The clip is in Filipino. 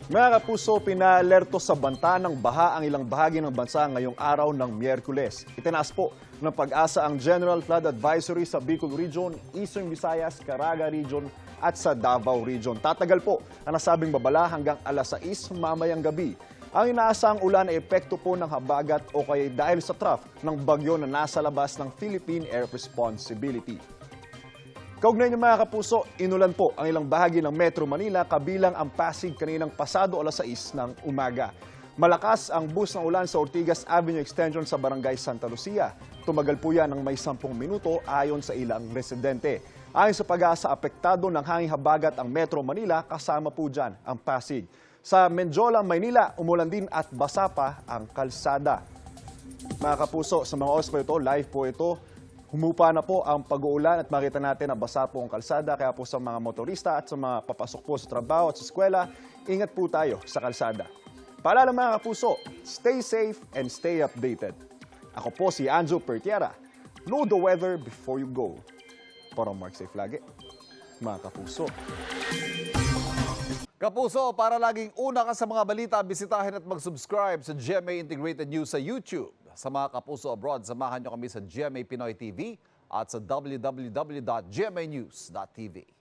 Mga kapuso, pinalerto sa banta ng baha ang ilang bahagi ng bansa ngayong araw ng Miyerkules. Itinaas po ng Pag-asa ang General Flood Advisory sa Bicol Region, Eastern Visayas, Caraga Region at sa Davao Region. Tatagal po ang nasabing babala hanggang alas 6 mamayang gabi. Ang inaasang ulan ay epekto po ng habagat o kaya dahil sa trough ng bagyo na nasa labas ng Philippine Air Responsibility. Kaugnay niyo mga kapuso, inulan po ang ilang bahagi ng Metro Manila kabilang ang Pasig kaninang pasado alas 6 ng umaga. Malakas ang bus ng ulan sa Ortigas Avenue Extension sa Barangay Santa Lucia. Tumagal po yan ng may 10 minuto ayon sa ilang residente. Ayon sa Pag-asa, apektado ng hanging habagat ang Metro Manila kasama po dyan ang Pasig. Sa Menjola, Maynila, umulan din at basa pa ang kalsada. Mga kapuso, sa mga oras po ito, live po ito. Humupa na po ang pag-uulan at makita natin na basa po ang kalsada. Kaya po sa mga motorista at sa mga papasok po sa trabaho at sa eskwela, ingat po tayo sa kalsada. Paalala mga kapuso, stay safe and stay updated. Ako po si Anjo Pertiera. Know the weather before you go. Para Mark Safe lagi, mga kapuso. Kapuso, para laging una ka sa mga balita, bisitahin at mag-subscribe sa GMA Integrated News sa YouTube. Sa mga kapuso abroad, samahan nyo kami sa GMA Pinoy TV at sa www.gmanews.tv.